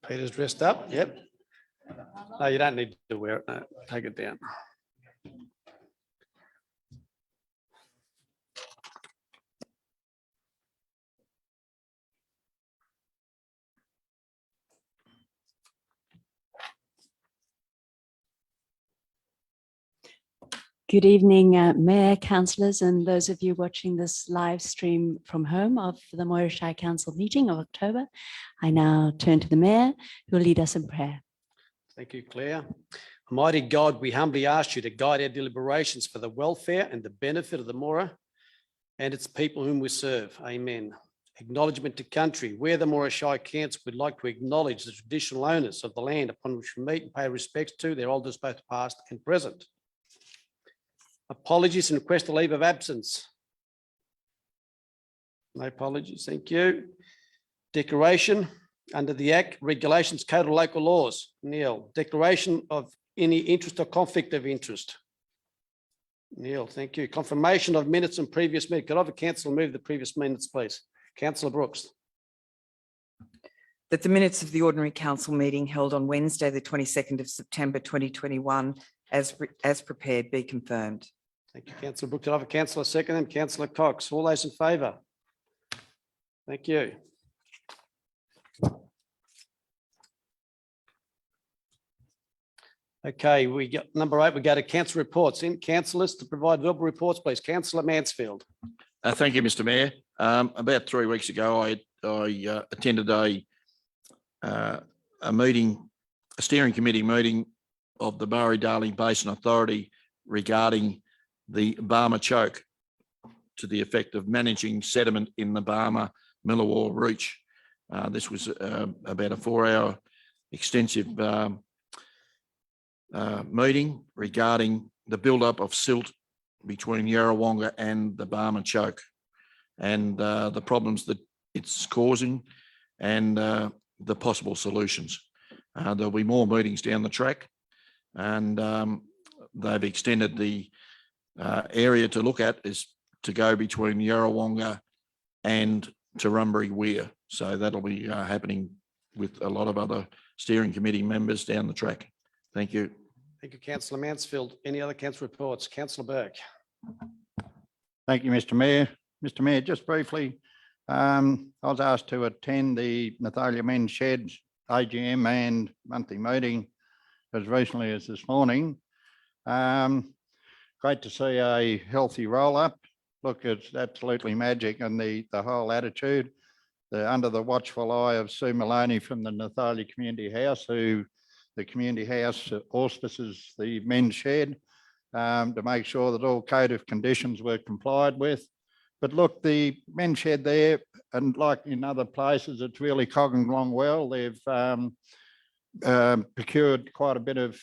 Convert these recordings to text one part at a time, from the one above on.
Peter's dressed up. Yep. No, you don't need to wear it. No, take it down. Good evening, Mayor, councillors, and those of you watching this live stream from home of the Moira Shire Council meeting of October. I now turn to the Mayor, who will lead us in prayer. Thank you, Claire. Almighty God, we humbly ask you to guide our deliberations for the welfare and the benefit of the Moira and its people whom we serve. Amen. Acknowledgement to country. Where the Moira Shire Council would like to acknowledge the traditional owners of the land upon which we meet and pay respects to their elders, both past and present. Apologies and request a leave of absence. No apologies, thank you. Declaration under the Act, Regulations, Code of Local Laws. Neil, declaration of any interest or conflict of interest. Neil, thank you. Confirmation of minutes and previous meeting. Could I have a councillor move the previous minutes, please? Councillor Brooks. That the minutes of the ordinary council meeting held on Wednesday, the 22nd of September 2021, as prepared, be confirmed. Thank you, Councillor Brooks. Could I have a councillor second and Councillor Cox? All those in favour? Thank you. Okay, we got number 8. We go to council reports. In councillors to provide verbal reports, please. Councillor Mansfield. Thank you, Mr. Mayor. About 3 weeks ago, I attended a meeting, a steering committee meeting of the Murray-Darling Basin Authority regarding the Barmer choke to the effect of managing sediment in the Barmer Millawar Reach. This was about a 4-hour extensive meeting regarding the build-up of silt between Yarrawonga and the Barmer choke and the problems that it's causing and the possible solutions. There'll be more meetings down the track, and they've extended the area to look at is to go between Yarrawonga and Turrumbary Weir. So that'll be happening with a lot of other steering committee members down the track. Thank you. Thank you, Councillor Mansfield. Any other council reports? Councillor Burke. Thank you, Mr. Mayor. Mr. Mayor, just briefly, I was asked to attend the Nathalia Men's Shed AGM and monthly meeting as recently as this morning. Great to see a healthy roll-up. Look, it's absolutely magic, and the whole attitude. Under the watchful eye of Sue Maloney from the Nathalia Community House, who the Community House auspices the men's shed to make sure that all code of conditions were complied with. But look, the men's shed there, and like in other places, it's really cogging along well. They've procured quite a bit of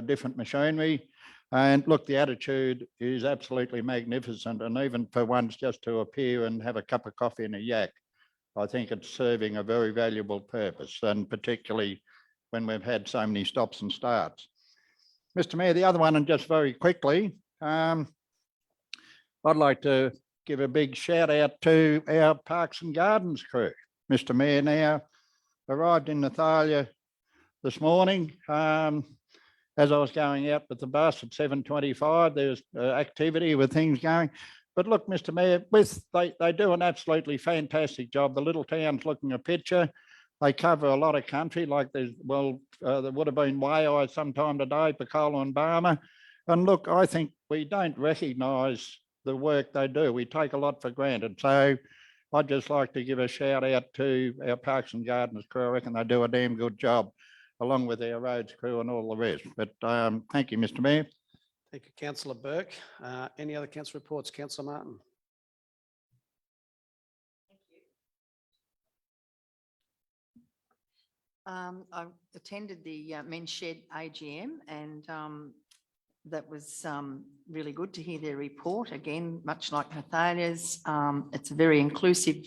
different machinery. And look, the attitude is absolutely magnificent. And even for once just to appear and have a cup of coffee and a yak, I think it's serving a very valuable purpose, and particularly when we've had so many stops and starts. Mr. Mayor, the other one, and just very quickly, I'd like to give a big shout out to our Parks and Gardens crew. Mr. Mayor now arrived in Nathalia this morning. As I was going out with the bus at 7:25, there's activity with things going. But look, Mr. Mayor, they do an absolutely fantastic job. The little town's looking a picture. They cover a lot of country, like there would have been Waiai sometime today, Picola and Barmer. And look, I think we don't recognise the work they do. We take a lot for granted. So I'd just like to give a shout out to our Parks and Gardens crew. I reckon they do a damn good job, along with our roads crew and all the rest. But thank you, Mr. Mayor. Thank you, Councillor Burke. Any other council reports? Councillor Martin. I attended the Men's Shed AGM, and that was really good to hear their report. Again, much like Nathalia's, it's a very inclusive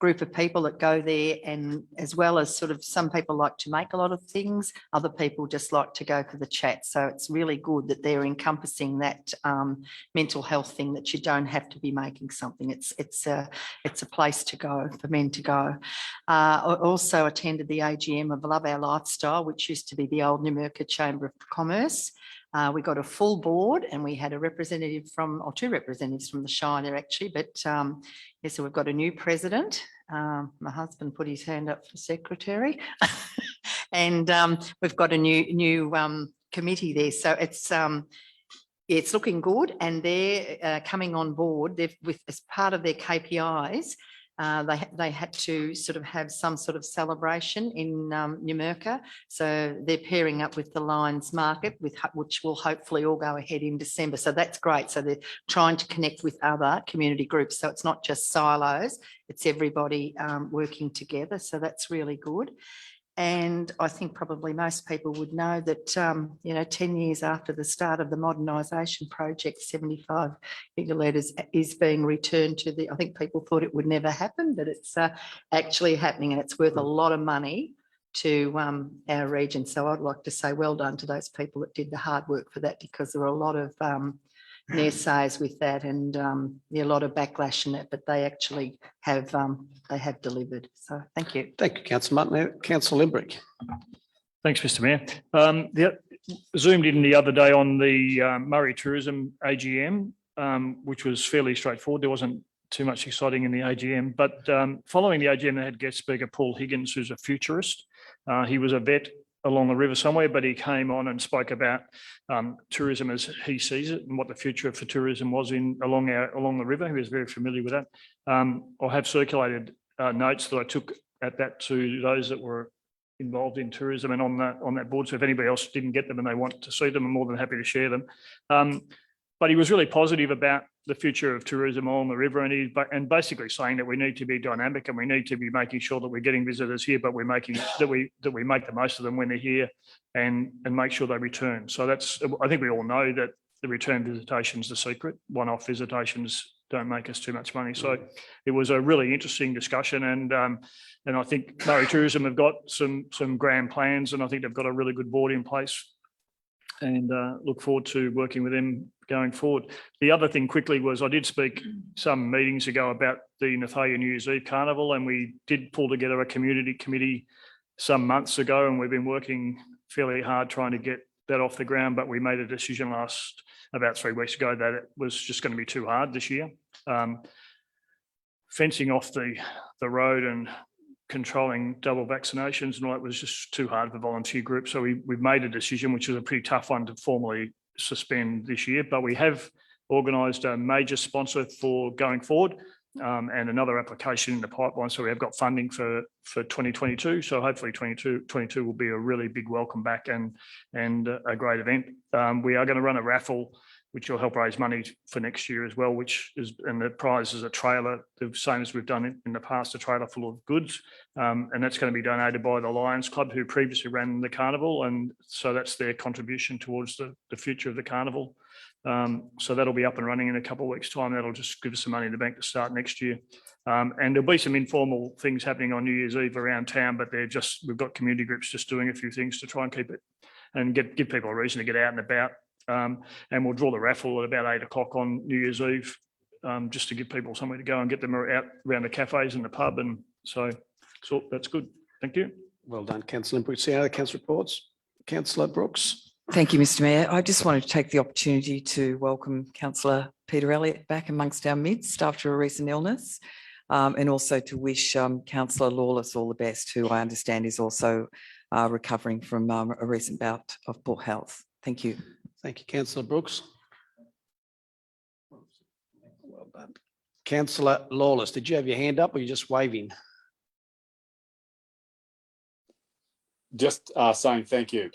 group of people that go there, and as well as sort of some people like to make a lot of things, other people just like to go for the chat. So it's really good that they're encompassing that mental health thing, that you don't have to be making something. It's a place to go for men to go. I also attended the AGM of Love Our Lifestyle, which used to be the old Numurkah Chamber of Commerce. We got a full board, and we had a representative from, or two representatives from the Shire there actually, but yeah, so we've got a new president. My husband put his hand up for secretary. And we've got a new committee there. So it's looking good, and they're coming on board. They've, as part of their KPIs, they had to sort of have some sort of celebration in Numurkah. So they're pairing up with the Lions Market, which will hopefully all go ahead in December. So that's great. So they're trying to connect with other community groups. So it's not just silos, it's everybody working together. So that's really good. And I think probably most people would know that, 10 years after the start of the modernisation project, 75 gigalitres is being returned to the, I think people thought it would never happen, but it's actually happening, and it's worth a lot of money to our region. So I'd like to say well done to those people that did the hard work for that, because there were a lot of naysayers with that, and a lot of backlash in it, but they actually have delivered. So thank you. Thank you, Councillor Martin. Now, Councillor Limbrick. Thanks, Mr Mayor. Zoomed in the other day on the Murray Tourism AGM, which was fairly straightforward. There wasn't too much exciting in the AGM, but following the AGM, they had guest speaker Paul Higgins, who's a futurist. He was a vet along the river somewhere, but he came on and spoke about tourism as he sees it and what the future for tourism was along the river. He was very familiar with that. I have circulated notes that I took at that to those that were involved in tourism and on that board. So if anybody else didn't get them and they want to see them, I'm more than happy to share them. But he was really positive about the future of tourism along the river, and basically saying that we need to be dynamic and we need to be making sure that we're getting visitors here, but we're making that we make the most of them when they're here, and make sure they return. So I think we all know that the return visitation is the secret. One-off visitations don't make us too much money. So it was a really interesting discussion, and I think Murray Tourism have got some grand plans, and I think they've got a really good board in place, and look forward to working with them going forward. The other thing quickly was I did speak some meetings ago about the Nathalia New Year's Eve Carnival, and we did pull together a community committee some months ago, and we've been working fairly hard trying to get that off the ground, but we made a decision about 3 weeks ago that it was just going to be too hard this year. Fencing off the road and controlling double vaccinations and all that was just too hard for volunteer groups. So we've made a decision, which was a pretty tough one, to formally suspend this year, but we have organised a major sponsor for going forward, and another application in the pipeline. So we have got funding for 2022. So hopefully 2022 will be a really big welcome back and a great event. We are going to run a raffle, which will help raise money for next year as well, and the prize is a trailer, the same as we've done in the past, a trailer full of goods. And that's going to be donated by the Lions Club, who previously ran the Carnival. And so that's their contribution towards the future of the Carnival. So that'll be up and running in a couple of weeks' time. That'll just give us some money in the bank to start next year. And there'll be some informal things happening on New Year's Eve around town, but we've got community groups just doing a few things to try and keep it and give people a reason to get out and about. And we'll draw the raffle at about 8 o'clock on New Year's Eve, just to give people somewhere to go and get them out around the cafes and the pub. And so that's good. Thank you. Well done, Councillor Limbrick. See any other council reports? Councillor Brooks. Thank you, Mr Mayor. I just wanted to take the opportunity to welcome Councillor Peter Elliott back amongst our midst after a recent illness, and also to wish Councillor Lawless all the best, who I understand is also recovering from a recent bout of poor health. Thank you. Thank you, Councillor Brooks. Well done. Councillor Lawless, did you have your hand up or are you just waving? Just saying thank you.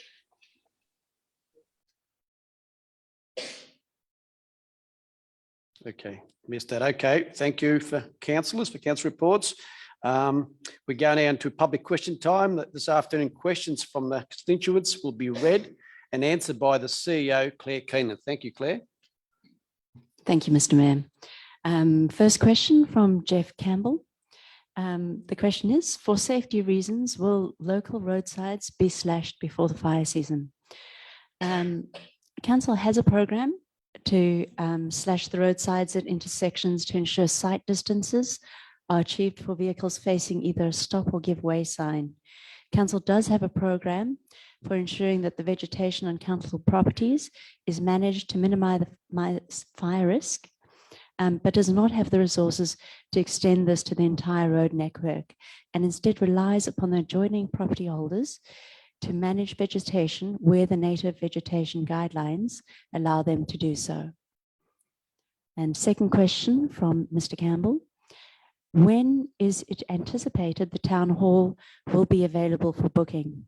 Okay, missed that. Okay, thank you for councillors, for council reports. We go now into public question time. This afternoon, questions from the constituents will be read and answered by the CEO, Claire Keenan. Thank you, Claire. Thank you, Mr Mayor. First question from Jeff Campbell. The question is, for safety reasons, will local roadsides be slashed before the fire season? Council has a program to slash the roadsides at intersections to ensure sight distances are achieved for vehicles facing either a stop or give way sign. Council does have a program for ensuring that the vegetation on council properties is managed to minimize fire risk, but does not have the resources to extend this to the entire road network, and instead relies upon the adjoining property holders to manage vegetation where the native vegetation guidelines allow them to do so. And second question from Mr. Campbell. When is it anticipated the town hall will be available for booking?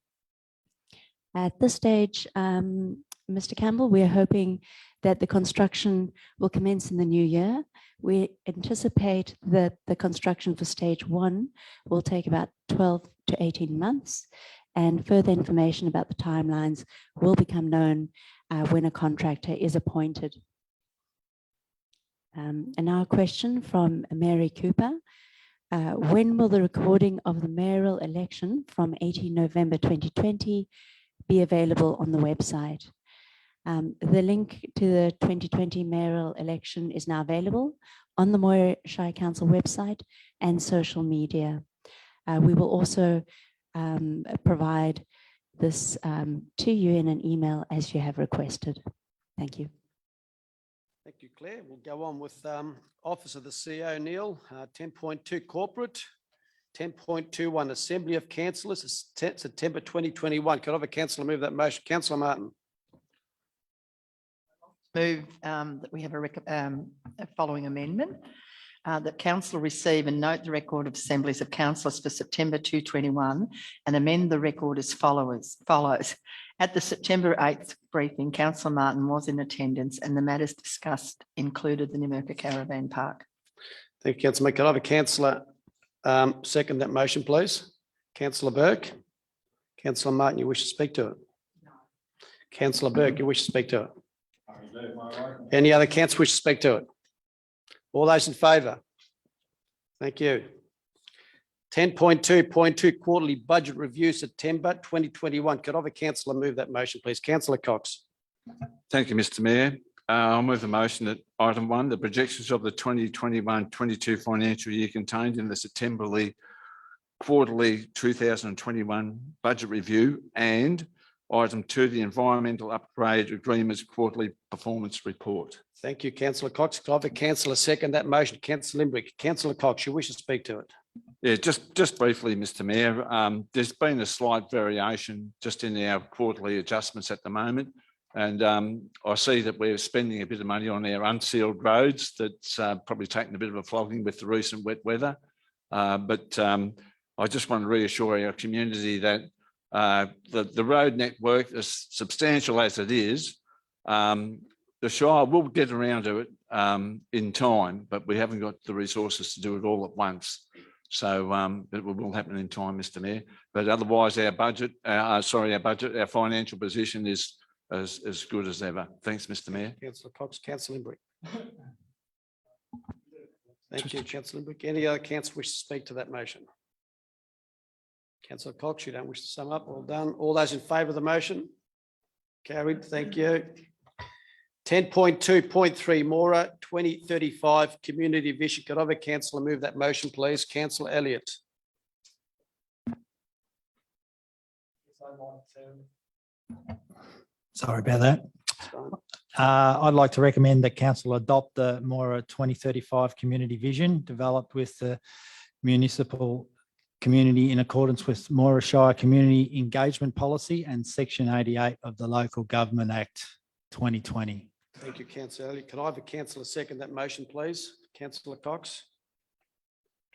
At this stage, Mr. Campbell, we're hoping that the construction will commence in the new year. We anticipate that the construction for stage 1 will take about 12 to 18 months, and further information about the timelines will become known when a contractor is appointed. And now a question from Mary Cooper. When will the recording of the mayoral election from 18 November 2020 be available on the website? The link to the 2020 mayoral election is now available on the Moira Shire Council website and social media. We will also provide this to you in an email as you have requested. Thank you. Thank you, Claire. We'll go on with Office of the CEO, Neil. 10.2 Corporate. 10.21 Assembly of Councillors, September 2021. Could I have a councillor move that motion? Councillor Martin. Move that we have a following amendment. That council receive and note the record of assemblies of councillors for September 2021 and amend the record as follows. At the September 8th briefing, Councillor Martin was in attendance and the matters discussed included the Nimurka Caravan Park. Thank you, Councillor. Could I have a councillor second that motion, please? Councillor Burke. Councillor Martin, you wish to speak to it? No. Councillor Burke, you wish to speak to it? Any other councillors wish to speak to it? All those in favour? Thank you. 10.2.2 Quarterly Budget Review, September 2021. Could I have a councillor move that motion, please? Councillor Cox. Thank you, Mr. Mayor. I'll move the motion that item 1, the projections of the 2021-22 financial year contained in the September quarterly 2021 budget review, and item 2, the environmental upgrade agreements quarterly performance report. Thank you, Councillor Cox. Could I have a councillor second that motion? Councillor Limbrick. Councillor Cox, you wish to speak to it? Yeah, just briefly, Mr. Mayor, there's been a slight variation just in our quarterly adjustments at the moment. And I see that we're spending a bit of money on our unsealed roads. That's probably taken a bit of a flogging with the recent wet weather. But I just want to reassure our community that the road network, as substantial as it is, the Shire will get around to it in time, but we haven't got the resources to do it all at once. So it will happen in time, Mr. Mayor. But otherwise, our financial position is as good as ever. Thanks, Mr. Mayor. Councillor Cox. Councillor Limbrick. Thank you, Councillor Limbrick. Any other councillor wish to speak to that motion? Councillor Cox, you don't wish to sum up? All done. All those in favour of the motion? Carried. Thank you. 10.2.3 Maura 2035 Community Vision. Could I have a councillor move that motion, please? Councillor Elliott. Sorry about that. I'd like to recommend that council adopt the Moira 2035 Community Vision developed with the municipal community in accordance with Moira Shire Community Engagement Policy and Section 88 of the Local Government Act 2020. Thank you, Councillor Elliott. Can I have a councillor second that motion, please? Councillor Cox.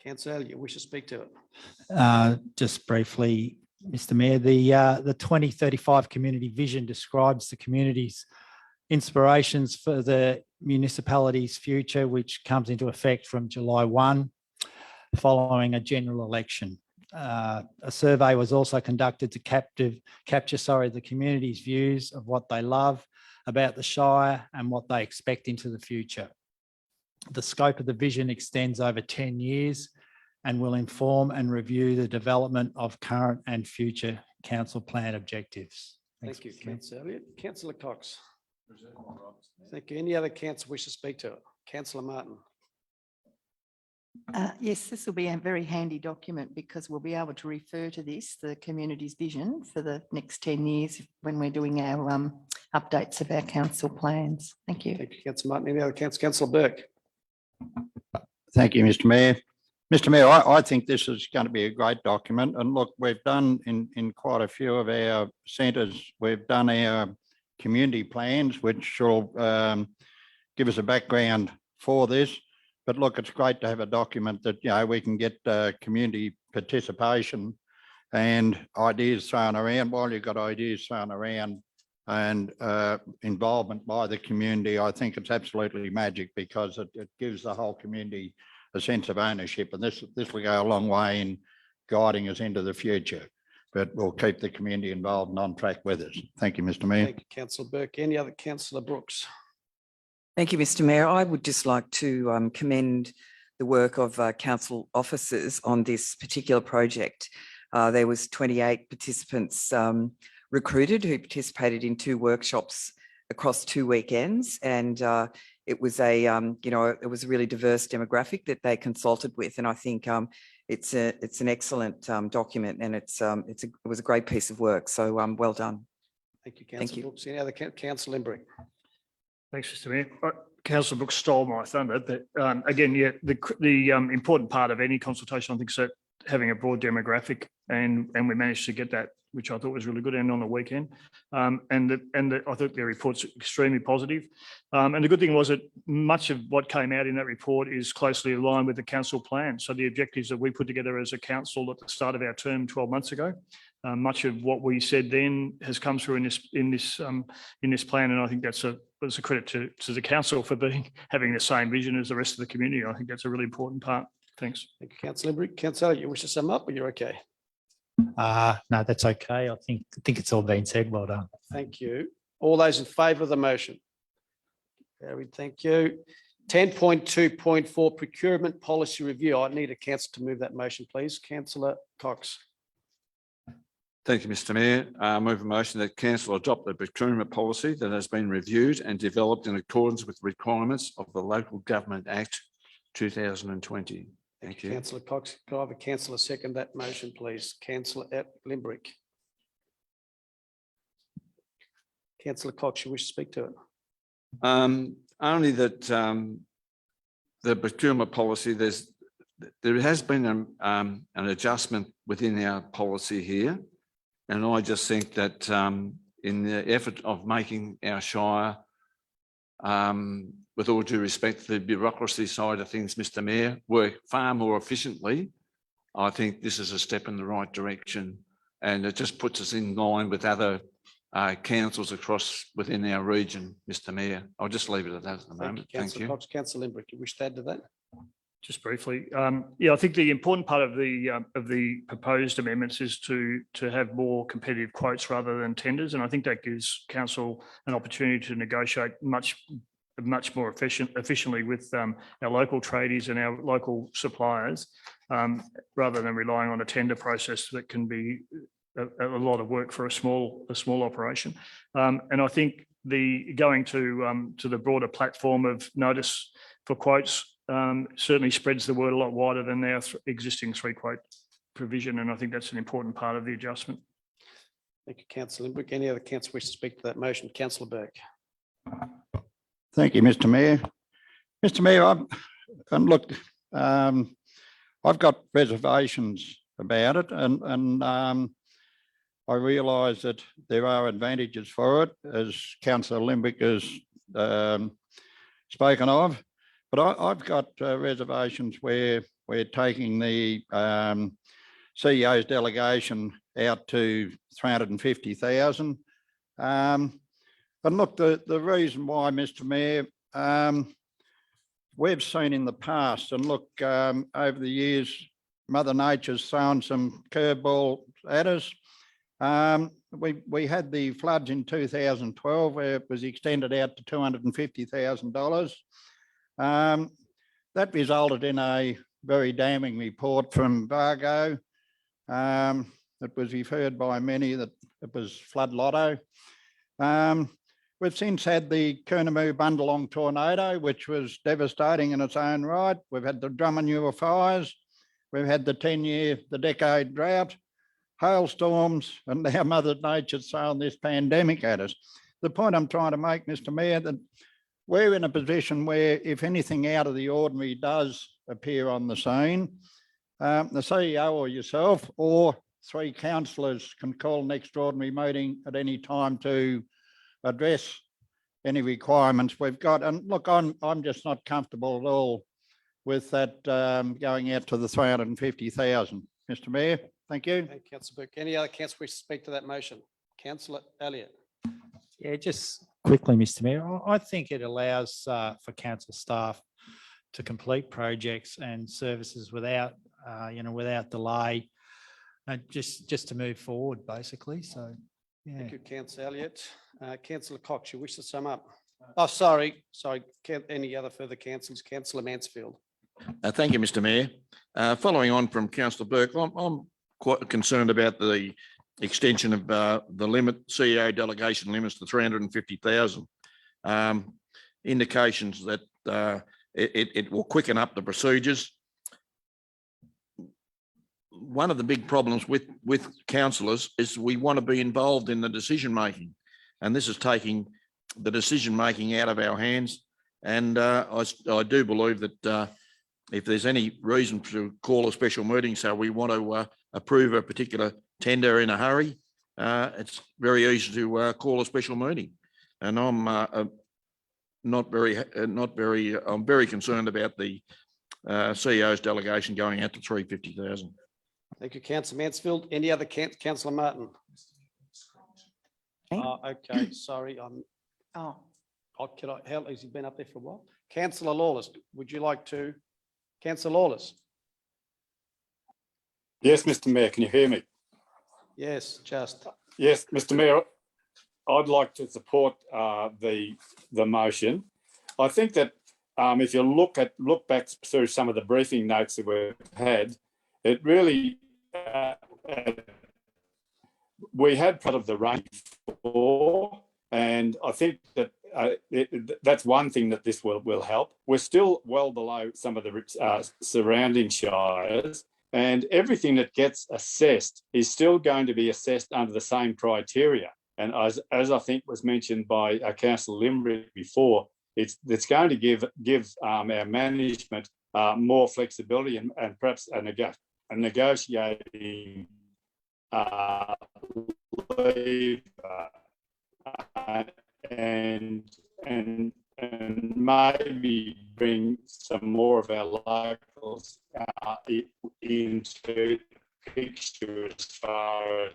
Councillor Elliott, you wish to speak to it? Just briefly, Mr. Mayor, the 2035 Community Vision describes the community's inspirations for the municipality's future, which comes into effect from July 1, following a general election. A survey was also conducted to capture the community's views of what they love about the Shire and what they expect into the future. The scope of the vision extends over 10 years and will inform and review the development of current and future council plan objectives. Thanks, Thank you, Mr. Mayor. Councillor Elliott. Councillor Cox. Thank you. Any other council wish to speak to it? Councillor Martin. Yes, this will be a very handy document because we'll be able to refer to this, the community's vision for the next 10 years when we're doing our updates of our council plans. Thank you. Thank you, Councillor Martin. Any other council? Councillor Burke. Thank you, Mr. Mayor. Mr. Mayor, I think this is going to be a great document. And look, we've done in quite a few of our centres, we've done our community plans, which will give us a background for this. But look, it's great to have a document that, you know, we can get community participation and ideas thrown around. While you've got ideas thrown around and involvement by the community, I think it's absolutely magic because it gives the whole community a sense of ownership. And this will go a long way in guiding us into the future. But we'll keep the community involved and on track with us. Thank you, Mr. Mayor. Thank you, Councillor Burke. Any other? Councillor Brooks. Thank you, Mr. Mayor. I would just like to commend the work of council officers on this particular project. There was 28 participants recruited who participated in 2 workshops across 2 weekends, and it was a it was a really diverse demographic that they consulted with, and I think it's an excellent document, and it was a great piece of work. So well done. Thank you, Councillor Brooks. Any other? Councillor Limbrick. Thanks, Mr. Mayor. Councillor Brooks stole my thunder, but again, yeah, the important part of any consultation, I think, is that having a broad demographic, and we managed to get that, which I thought was really good, and on the weekend. I think their report's extremely positive. And the good thing was that much of what came out in that report is closely aligned with the council plan. So the objectives that we put together as a council at the start of our term 12 months ago, much of what we said then has come through in this plan, and I think that's a credit to the council for having the same vision as the rest of the community. I think that's a really important part. Thanks. Thank you, Councillor Limbrick. Councillor, you wish to sum up, or you're okay? No, that's okay. I think it's all been said. Well done. Thank you. All those in favour of the motion? Carried. Thank you. 10.2.4 Procurement Policy Review. I need a councillor to move that motion, please. Councillor Cox. Thank you, Mr. Mayor. I move a motion that council adopt the procurement policy that has been reviewed and developed in accordance with requirements of the Local Government Act 2020. Thank you. Councillor Cox. Can I have a councillor second that motion, please? Councillor Limbrick. Councillor Cox, you wish to speak to it? Only that the procurement policy, there has been an adjustment within our policy here. And I just think that in the effort of making our shire, with all due respect, the bureaucracy side of things, Mr. Mayor, work far more efficiently, I think this is a step in the right direction. And it just puts us in line with other councils across within our region, Mr. Mayor. I'll just leave it at that at the moment. Thank you. Cox. Councillor Limbrick, you wish to add to that? Just briefly, yeah, I think the important part of the proposed amendments is to have more competitive quotes rather than tenders, and I think that gives council an opportunity to negotiate much more efficiently with our local tradies and our local suppliers, rather than relying on a tender process that can be a lot of work for a small operation. And I think going to the broader platform of notice for quotes certainly spreads the word a lot wider than our existing 3-quote provision, and I think that's an important part of the adjustment. Thank you, Councillor Limbrick. Any other councillor wish to speak to that motion? Councillor Burke. Thank you, Mr. Mayor. Mr. Mayor, look, I've got reservations about it, and I realise that there are advantages for it, as Councillor Limbrick has spoken of. But I've got reservations where we're taking the CEO's delegation out to 350,000. And look, the reason why, Mr. Mayor, we've seen in the past, and look, over the years, Mother Nature's thrown some curveballs at us. We had the floods in 2012 where it was extended out to $250,000. That resulted in a very damning report from Vargo. It was referred by many that it was flood lotto. We've since had the Carnival Bundalong tornado, which was devastating in its own right. We've had the Drummondura fires. We've had the decade drought, hailstorms, and now Mother Nature's throwing this pandemic at us. The point I'm trying to make, Mr. Mayor, that we're in a position where if anything out of the ordinary does appear on the scene, the CEO or yourself or 3 councillors can call an extraordinary meeting at any time to address any requirements we've got. And look, I'm just not comfortable at all with that going out to the 350,000. Mr. Mayor, thank you. Thank you, Councillor Burke. Any other councillors wish to speak to that motion? Councillor Elliott. Yeah, just quickly, Mr. Mayor, I think it allows for council staff to complete projects and services without, without delay, just to move forward, basically. So, yeah. Thank you, Councillor Elliott. Councillor Cox, you wish to sum up? Oh, sorry. Any other further councillors? Councillor Mansfield. Thank you, Mr. Mayor. Following on from Councillor Burke, I'm quite concerned about the extension of the limit, CEO delegation limits to 350,000. Indications that it will quicken up the procedures. One of the big problems with councillors is we want to be involved in the decision making, and this is taking the decision making out of our hands. And I do believe that if there's any reason to call a special meeting, so we want to approve a particular tender in a hurry, it's very easy to call a special meeting. And I'm I'm very concerned about the CEO's delegation going out to 350,000. Thank you, Councillor Mansfield. Any other Councillor Martin? Okay, sorry. Oh, How has he been up there for a while? Councillor Lawless, would you like to? Councillor Lawless. Yes, Mr. Mayor, can you hear me? Yes, just. Yes, Mr. Mayor, I'd like to support the motion. I think that if you look back through some of the briefing notes that we've had, it really we had part of the range before, and I think that that's one thing that this will help. We're still well below some of the surrounding shires, and everything that gets assessed is still going to be assessed under the same criteria. And as I think was mentioned by Councillor Limerick before, it's going to give our management more flexibility and perhaps a negotiating lever, and maybe bring some more of our locals into the picture as far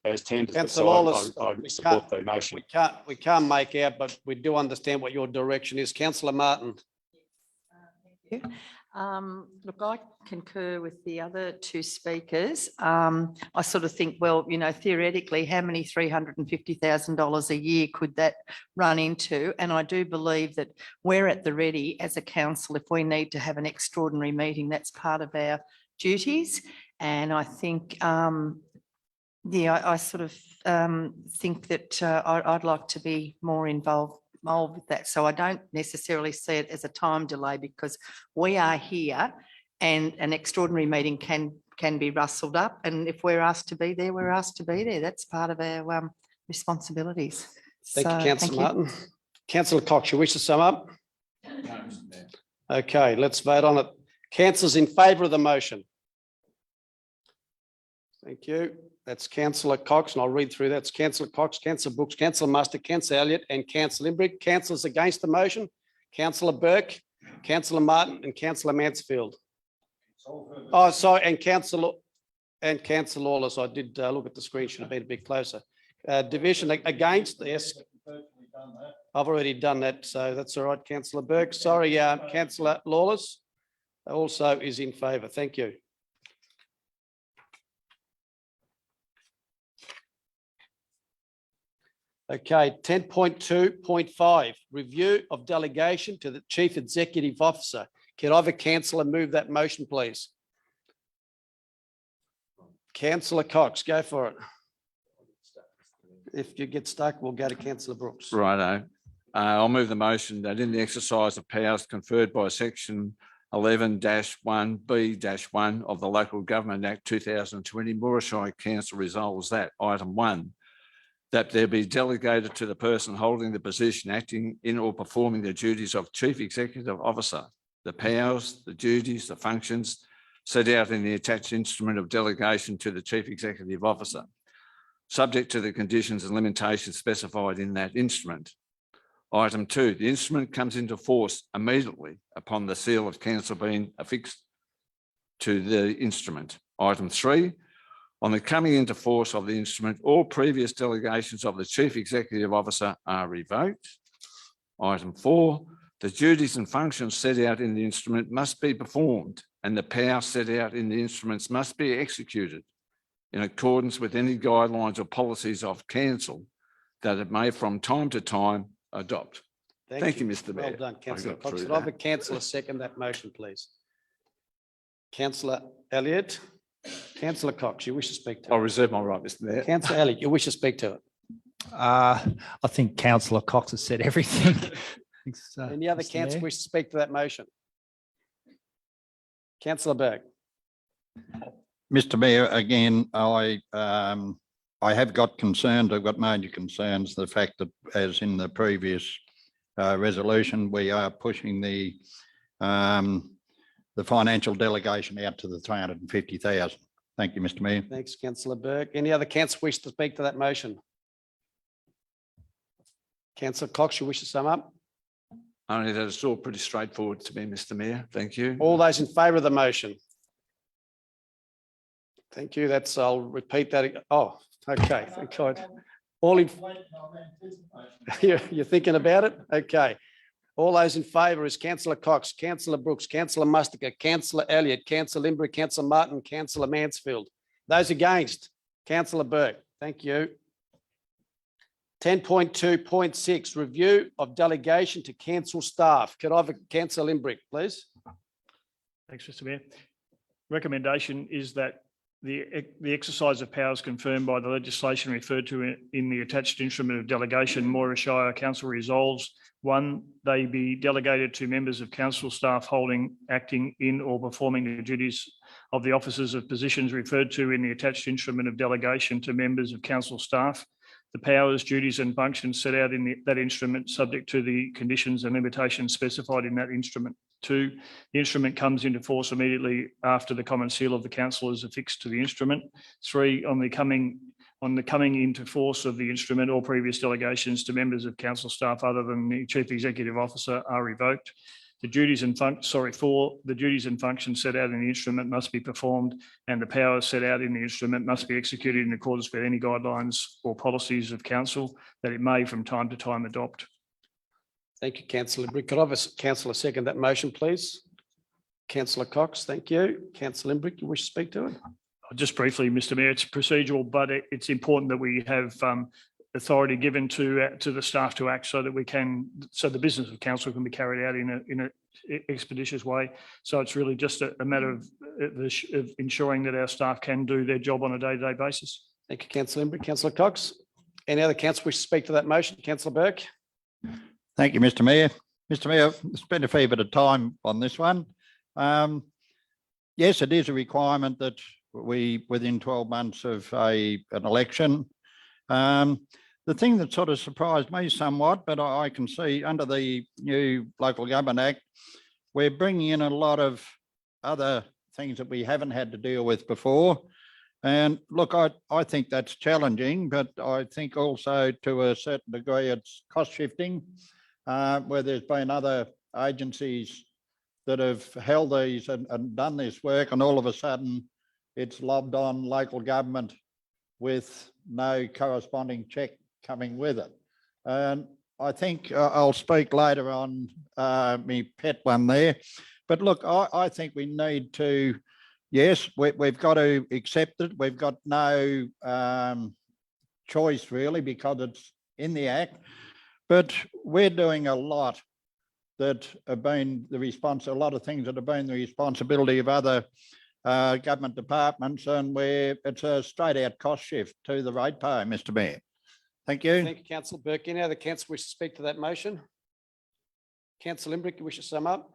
as tenders. Councillor Lawless, I support the motion. We can't make out, but we do understand what your direction is. Councillor Martin. thank you. Look, I concur with the other 2 speakers. I sort of think, well, theoretically, how many $350,000 a year could that run into? And I do believe that we're at the ready as a council. If we need to have an extraordinary meeting, that's part of our duties. And I think, I sort of think that I'd like to be more involved with that. So I don't necessarily see it as a time delay, because we are here and an extraordinary meeting can be rustled up. And if we're asked to be there, we're asked to be there. That's part of our responsibilities. Thank you, Councillor Martin. Councillor Cox, you wish to sum up? No, Mr. Mayor. Okay, let's vote on it. Councillors in favour of the motion? Thank you. That's Councillor Cox, and I'll read through that. It's Councillor Cox, Councillor Brooks, Councillor Mustard, Councillor Elliott, and Councillor Limbrick. Councillors against the motion: Councillor Burke, Councillor Martin, and Councillor Mansfield. Oh, sorry, and Councillor Lawless. I did look at the screen; should have been a bit closer. Division against? Yes, I've already done that, so that's all right. Councillor Burke. Sorry, Councillor Lawless also is in favour. Thank you. Okay, 10.2.5, review of delegation to the Chief Executive Officer. Can I have a councillor move that motion, please? Councillor Cox, go for it. If you get stuck, we'll go to councillor Brooks. Righto. I'll move the motion that in the exercise of powers conferred by section 11-1B-1 of the Local Government Act 2020, Moira Council resolves that item 1, that there be delegated to the person holding the position acting in or performing the duties of Chief Executive Officer, the powers, the duties, the functions set out in the attached instrument of delegation to the Chief Executive Officer, subject to the conditions and limitations specified in that instrument. Item 2, the instrument comes into force immediately upon the seal of council being affixed to the instrument. Item 3, on the coming into force of the instrument, all previous delegations of the Chief Executive Officer are revoked. Item 4, the duties and functions set out in the instrument must be performed and the power set out in the instruments must be executed in accordance with any guidelines or policies of council that it may from time to time adopt. Thank you, Mr. Mayor. Well done, councillor got Cox. through Could I have a that. councillor second that motion, please? Councillor Elliott. Councillor Cox, you wish to speak to I'll it? reserve my right, Mr. Mayor. Councillor Elliott, you wish to speak to it? I think councillor Cox has said everything. Thanks, Any other Mr. councillor Mayor. wish to speak to that motion? Councillor Berg. Mr. Mayor, again, I have got concerns. I've got major concerns. The fact that, as in the previous resolution, we are pushing the financial delegation out to the 350,000. Thank you, Mr. Mayor. Thanks, councillor Berg. Any other councillor wish to speak to that motion? Councillor Cox, you wish to sum up? Only that it's all pretty straightforward to me, Mr. Mayor. Thank you. All those in favour of the motion? Thank you. I'll repeat that. Oh, okay. Thank God. All in. You're thinking about it? Okay. All those in favour is councillor Cox, councillor Brooks, councillor Mustaker, councillor Elliott, councillor Limbrick, councillor Martin, councillor Mansfield. Those against? Councillor Burke. Thank you. 10.2.6, review of delegation to council staff. Could I have a councillor Limbrick, please? Thanks, Mr. Mayor. Recommendation is that the exercise of powers confirmed by the legislation referred to in the attached instrument of delegation, Moira Shire Council resolves: 1, they be delegated to members of council staff acting in or performing the duties of the officers of positions referred to in the attached instrument of delegation to members of council staff. The powers, duties and functions set out in that instrument subject to the conditions and limitations specified in that instrument. 2, the instrument comes into force immediately after the common seal of the council is affixed to the instrument. 3, on the coming into force of the instrument, all previous delegations to members of council staff other than the Chief Executive Officer are revoked. The duties and 4, the duties and functions set out in the instrument must be performed and the powers set out in the instrument must be executed in accordance with any guidelines or policies of council that it may from time to time adopt. Thank you, councillor Limbrick. Could I have a councillor second that motion, please? Councillor Cox, thank you. Councillor Limbrick, you wish to speak to it? Just briefly, Mr. Mayor, it's procedural, but it's important that we have authority given to the staff to act so that so the business of council can be carried out in an expeditious way. So it's really just a matter of ensuring that our staff can do their job on a day-to-day basis. Thank you, councillor Limbrick. Councillor Cox. Any other councillor wish to speak to that motion? Councillor Burke. Thank you, Mr. Mayor. Mr. Mayor, I've spent a fair bit of time on this one. Yes, it is a requirement that we, within 12 months of an election. The thing that sort of surprised me somewhat, but I can see under the new Local Government Act, we're bringing in a lot of other things that we haven't had to deal with before. And look, I think that's challenging, but I think also to a certain degree it's cost shifting, where there's been other agencies that have held these and done this work, and all of a sudden it's lobbed on local government with no corresponding check coming with it. And I think I'll speak later on me pet one there. But look, I think we need to, yes, we've got to accept it. We've got no choice really because it's in the Act. But we're doing a lot that have been a lot of things that have been the responsibility of other government departments, and where it's a straight out cost shift to the ratepayer, Mr. Mayor. Thank you. Thank you, Councillor Burke. Any other councillor wish to speak to that motion? Councillor Limbrick, you wish to sum up?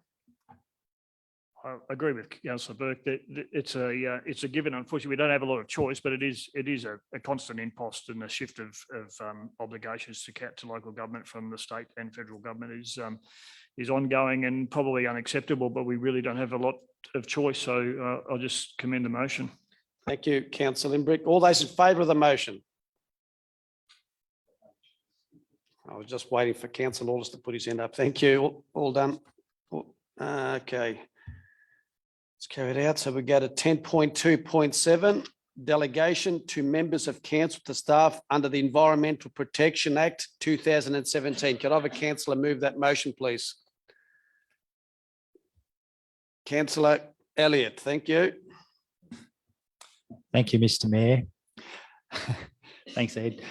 I agree with Councillor Burke that it's a given. Unfortunately, we don't have a lot of choice, but it is a constant impost, and a shift of obligations to local government from the state and federal government is ongoing and probably unacceptable, but we really don't have a lot of choice. So I'll just commend the motion. Thank you, Councillor Limbrick. All those in favour of the motion? I was just waiting for Councillor Lawless to put his hand up. Thank you. All done. Okay. It's carried out. So we go to 10.2.7, delegation to members of council to staff under the Environmental Protection Act 2017. Could I have a councillor move that motion, please? Councillor Elliott, thank you. Thank you, Mr. Mayor. Thanks, Ed.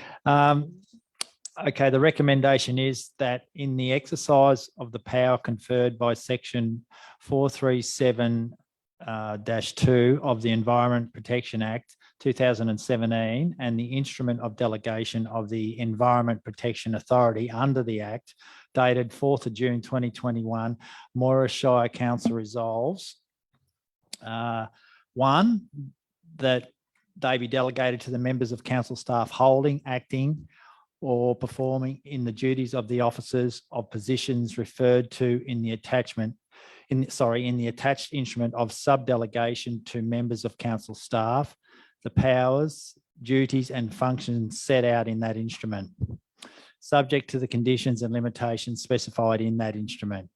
Okay, the recommendation is that in the exercise of the power conferred by section 437-2 of the Environment Protection Act 2017 and the instrument of delegation of the Environment Protection Authority under the Act dated 4th of June 2021, Moira Shire Council resolves, 1, that they be delegated to the members of council staff holding, acting, or performing in the duties of the officers of positions referred to in the attachment, in the attached instrument of subdelegation to members of council staff, the powers, duties and functions set out in that instrument, subject to the conditions and limitations specified in that instrument.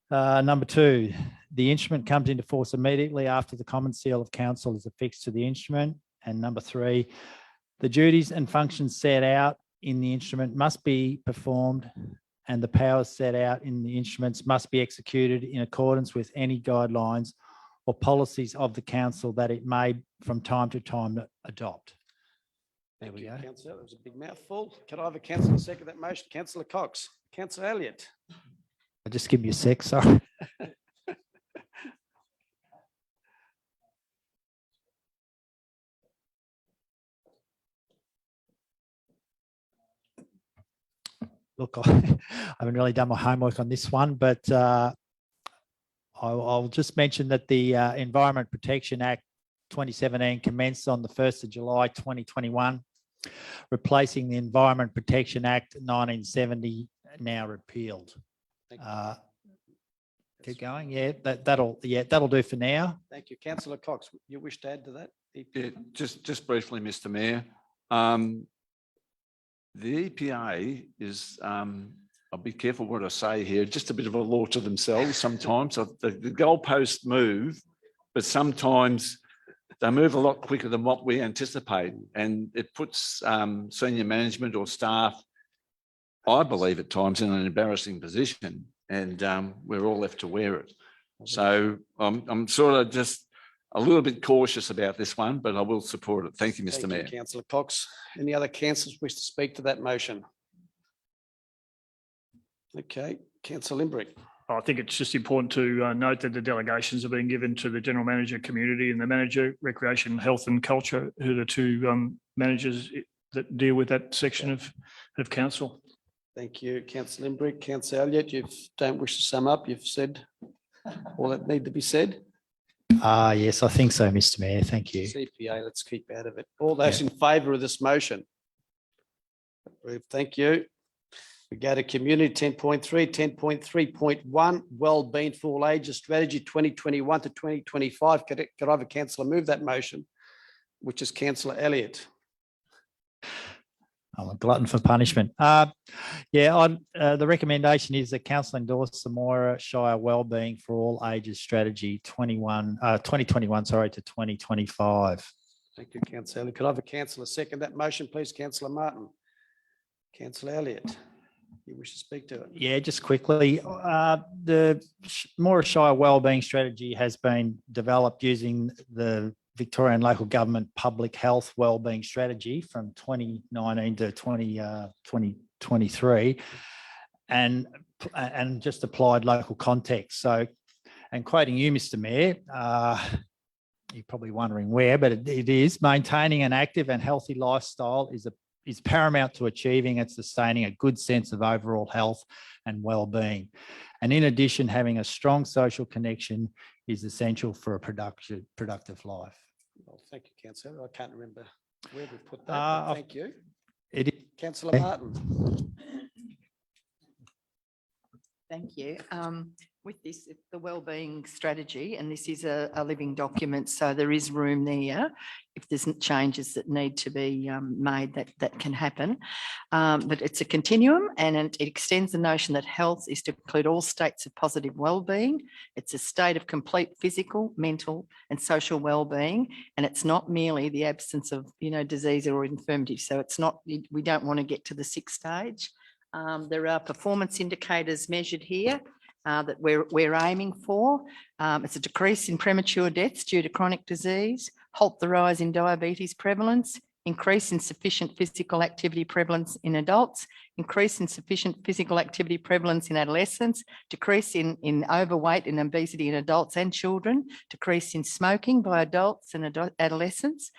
Number 2, the instrument comes into force immediately after the common seal of council is affixed to the instrument. And number 3, the duties and functions set out in the instrument must be performed, and the powers set out in the instruments must be executed in accordance with any guidelines or policies of the council that it may from time to time adopt. There we go. Councillor, that was a big mouthful. Can I have a councillor second that motion? Councillor Cox. Councillor Elliott. I'll just give you a sec, sorry. Look, I haven't really done my homework on this one, but I'll just mention that the Environment Protection Act 2017 commenced on the 1st of July 2021, replacing the Environment Protection Act 1970, now repealed. Thank you. Keep going. Yeah, that'll do for now. Thank you. Councillor Cox, you wish to add to that? Yeah, just briefly, Mr. Mayor. The EPA is, I'll be careful what I say here, just a bit of a law to themselves sometimes. The goalposts move, but sometimes they move a lot quicker than what we anticipate. And it puts senior management or staff, I believe at times, in an embarrassing position, and we're all left to wear it. So I'm sort of just a little bit cautious about this one, but I will support it. Thank you, Mr. Mayor. Thank you, Councillor Cox. Any other councillors wish to speak to that motion? Okay, Councillor Limbrick. I think it's just important to note that the delegations are being given to the General Manager Community and the Manager Recreation, Health and Culture, who are the two managers that deal with that section of council. Thank you, Councillor Limbrick. Councillor Elliott, you don't wish to sum up. You've said all that need to be said. Yes, I think so, Mr. Mayor. Thank you. CPA, let's keep out of it. All those in favour of this motion? Approved. Thank you. We go to community 10.3, 10.3.1, Wellbeing for All Ages Strategy 2021 to 2025. Could I have a councillor move that motion, which is Councillor Elliott? I'm a glutton for punishment. The recommendation is that council endorse the Moira Shire Wellbeing for All Ages Strategy 2021 to 2025. Thank you, Councillor Elliott. Could I have a councillor second that motion, please? Councillor Martin. Councillor Elliott, you wish to speak to it? Yeah, just quickly. The Moira Shire Wellbeing Strategy has been developed using the Victorian Local Government Public Health Wellbeing Strategy from 2019 to 2023. And and just applied local context. So, and quoting you, Mr. Mayor, you're probably wondering where, but it is maintaining an active and healthy lifestyle is paramount to achieving and sustaining a good sense of overall health and well-being. And in addition, having a strong social connection is essential for a productive life. Well, thank you, Councillor. I can't remember where we put that, but thank you. It is. Councillor Martin. Thank you. With this, the wellbeing strategy, and this is a living document, so there is room there. If there's changes that need to be made, that can happen. But it's a continuum, and it extends the notion that health is to include all states of positive wellbeing. It's a state of complete physical, mental, and social wellbeing, and it's not merely the absence of, disease or infirmity. So it's not. We don't want to get to the sixth stage. There are performance indicators measured here that we're aiming for. It's a decrease in premature deaths due to chronic disease, halt the rise in diabetes prevalence, increase in sufficient physical activity prevalence in adults, increase in sufficient physical activity prevalence in adolescents, decrease in overweight and obesity in adults and children, decrease in smoking by adults and adolescents,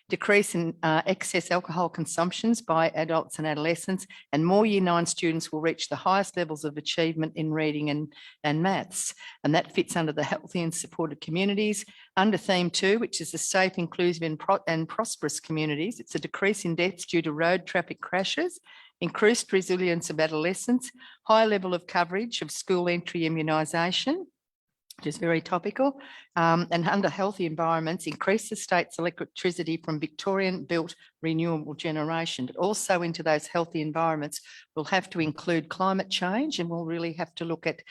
decrease in excess alcohol consumptions by adults and adolescents, and more Year 9 students will reach the highest levels of achievement in reading and maths. And that fits under the healthy and supported communities. Under theme 2, which is the safe, inclusive and prosperous communities, it's a decrease in deaths due to road traffic crashes, increased resilience of adolescents, high level of coverage of school entry immunisation, which is very topical, and under healthy environments, increase the state's electricity from Victorian-built renewable generation, but also into those healthy environments, we'll have to include climate change, and we'll really have to look at,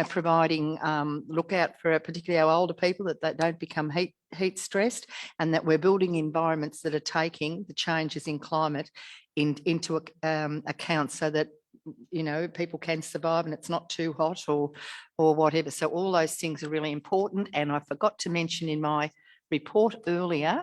providing look out for particularly our older people that don't become heat stressed, and that we're building environments that are taking the changes in climate into account, so that people can survive and it's not too hot or whatever. So all those things are really important. And I forgot to mention in my report earlier,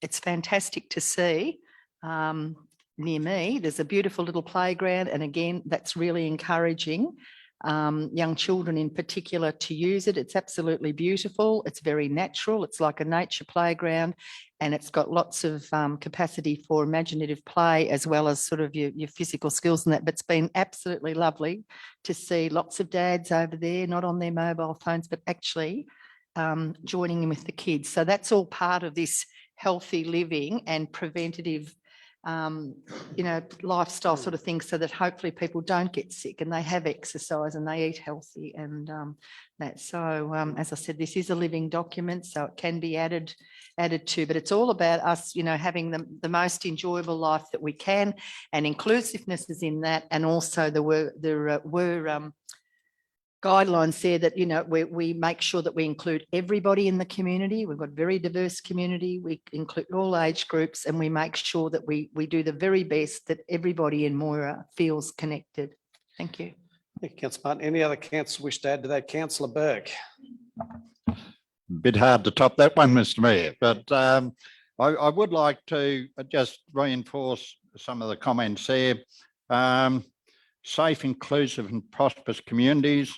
it's fantastic to see near me, there's a beautiful little playground. And again, that's really encouraging young children in particular to use it. It's absolutely beautiful. It's very natural. It's like a nature playground, and it's got lots of capacity for imaginative play as well as sort of your physical skills and that. But it's been absolutely lovely to see lots of dads over there, not on their mobile phones, but actually joining in with the kids. So that's all part of this healthy living and preventative lifestyle sort of thing, so that hopefully people don't get sick and they have exercise and they eat healthy and that. So as I said, this is a living document, so it can be added to, but it's all about us, having the most enjoyable life that we can, and inclusiveness is in that. And also there were guidelines there that, we make sure that we include everybody in the community. We've got a very diverse community. We include all age groups, and we make sure that we do the very best that everybody in Moira feels connected. Thank you. Thank you, Councillor Martin. Any other councillor wish to add to that? Councillor Burke. Bit hard to top that one, Mr. Mayor, but I would like to just reinforce some of the comments there. Safe, inclusive and prosperous communities.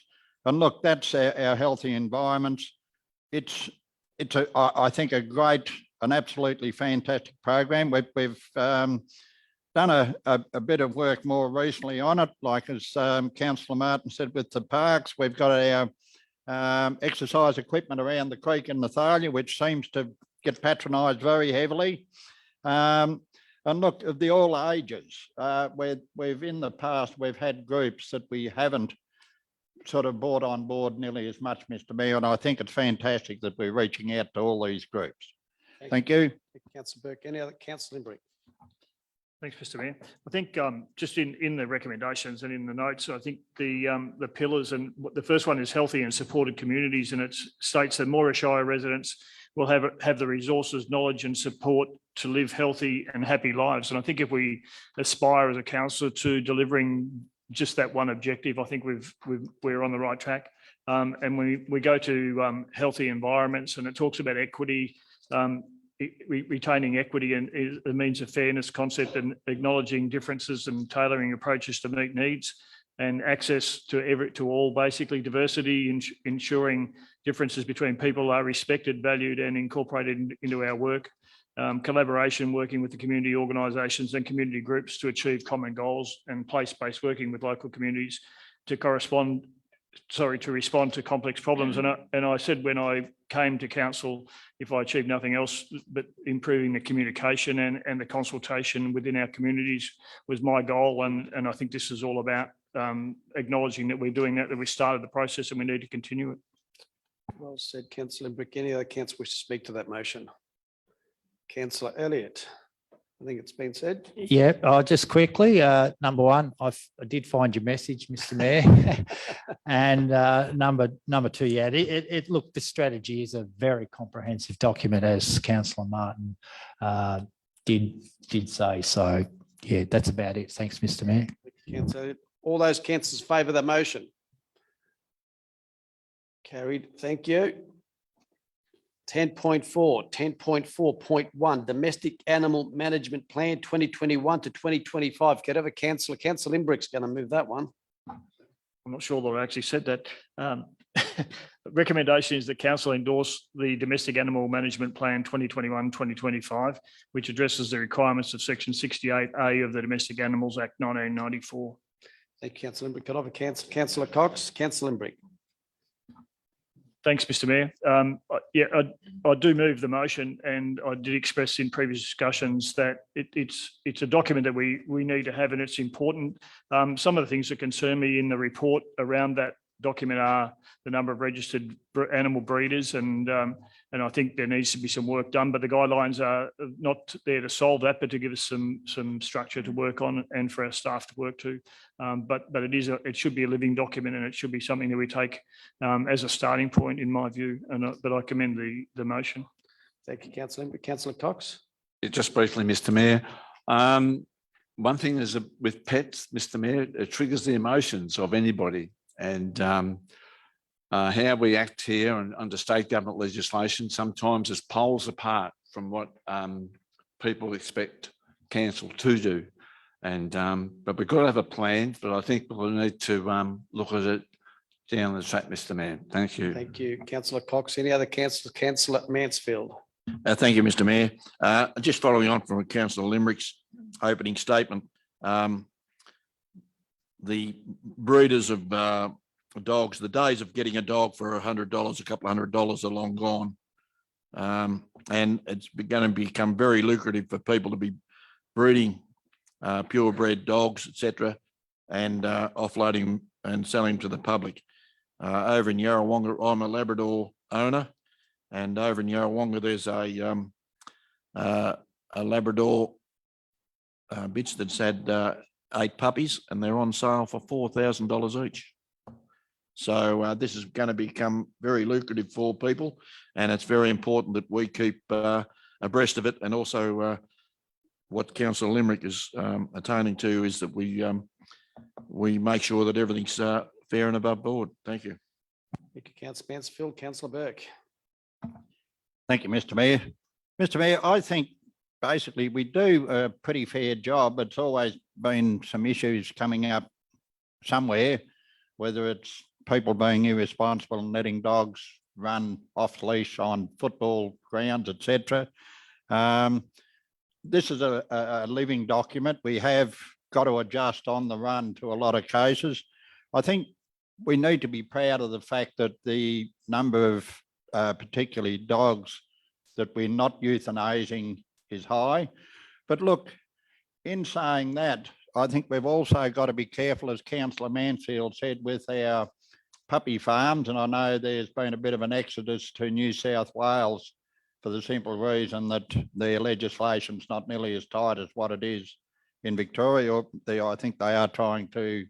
And look, that's our healthy environments. It's I think a great, an absolutely fantastic program. We've done a bit of work more recently on it, like as Councillor Martin said, with the parks. We've got our exercise equipment around the creek in Nathalia, which seems to get patronised very heavily. And look, of the all ages, we've in the past, we've had groups that we haven't sort of brought on board nearly as much, Mr. Mayor, and I think it's fantastic that we're reaching out to all these groups. Thank you. Councillor Burke. Any other? Councillor Limbrick. Thanks, Mr. Mayor. I think just in the recommendations and in the notes, I think the pillars, and the first one is healthy and supported communities, and it states that Moira Shire residents will have the resources, knowledge and support to live healthy and happy lives. And I think if we aspire as a council to delivering just that one objective, I think we're on the right track. And when we go to healthy environments, and it talks about equity, retaining equity and it means a fairness concept and acknowledging differences and tailoring approaches to meet needs. and access to all, basically diversity, ensuring differences between people are respected, valued and incorporated into our work. Collaboration, working with the community organisations and community groups to achieve common goals, and place-based working with local communities to respond to complex problems. And I said when I came to council, if I achieved nothing else, but improving the communication and the consultation within our communities was my goal. And I think this is all about acknowledging that we're doing that we started the process and we need to continue it. Well said, Councillor Brick. Any other councillor wish to speak to that motion? Councillor Elliott, I think it's been said. Yeah, just quickly, number one, I did find your message, Mr. Mayor. And number two, yeah, look, the strategy is a very comprehensive document, as Councillor Martin did say. So, yeah, that's about it. Thanks, Mr. Mayor. Councillor, all those councillors favour the motion? Carried. Thank you. 10.4.1, Domestic Animal Management Plan 2021 to 2025. Could I have a councillor? Councillor Limbrick's going to move that one. I'm not sure that I actually said that. Recommendation is that council endorse the Domestic Animal Management Plan 2021-2025, which addresses the requirements of Section 68A of the Domestic Animals Act 1994. Thank you, Councillor Limbrick. Could I have a councillor Cox? Councillor Limbrick. Thanks, Mr. Mayor. I do move the motion, and I did express in previous discussions that it's a document that we need to have, and it's important. Some of the things that concern me in the report around that document are the number of registered animal breeders, and I think there needs to be some work done, but the guidelines are not there to solve that, but to give us some structure to work on and for our staff to work to. But it should be a living document, and it should be something that we take as a starting point, in my view. But I commend the motion. Thank you, Councillor Limbrick. Councillor Cox. Just briefly, Mr. Mayor. One thing is with pets, Mr. Mayor, it triggers the emotions of anybody. And how we act here and under state government legislation sometimes is poles apart from what people expect council to do. And but we've got to have a plan, but I think we'll need to look at it down the track, Mr. Mayor. Thank you. Thank you, Councillor Cox. Any other councillors? Councillor Mansfield. Thank you, Mr. Mayor. Just following on from Councillor Limbrick's opening statement, the breeders of dogs, the days of getting a dog for $100, a couple of $100 are long gone. And it's going to become very lucrative for people to be breeding purebred dogs, etc., and offloading and selling to the public. Over in Yarrawonga, I'm a Labrador owner, and over in Yarrawonga, there's a Labrador bitch that's had 8 puppies, and they're on sale for $4,000 each. So this is going to become very lucrative for people, and it's very important that we keep abreast of it. And also what Councillor Limerick is attaining to is that we make sure that everything's fair and above board. Thank you. Thank you, Councillor Mansfield. Councillor Burke. Thank you, Mr. Mayor. Mr. Mayor, I think basically we do a pretty fair job. It's always been some issues coming up somewhere, whether it's people being irresponsible and letting dogs run off leash on football grounds, etc. This is a living document. We have got to adjust on the run to a lot of cases. I think we need to be proud of the fact that the number of particularly dogs that we're not euthanizing is high. But look, in saying that, I think we've also got to be careful, as Councillor Mansfield said, with our puppy farms. And I know there's been a bit of an exodus to New South Wales for the simple reason that their legislation's not nearly as tight as what it is in Victoria. I think they are trying to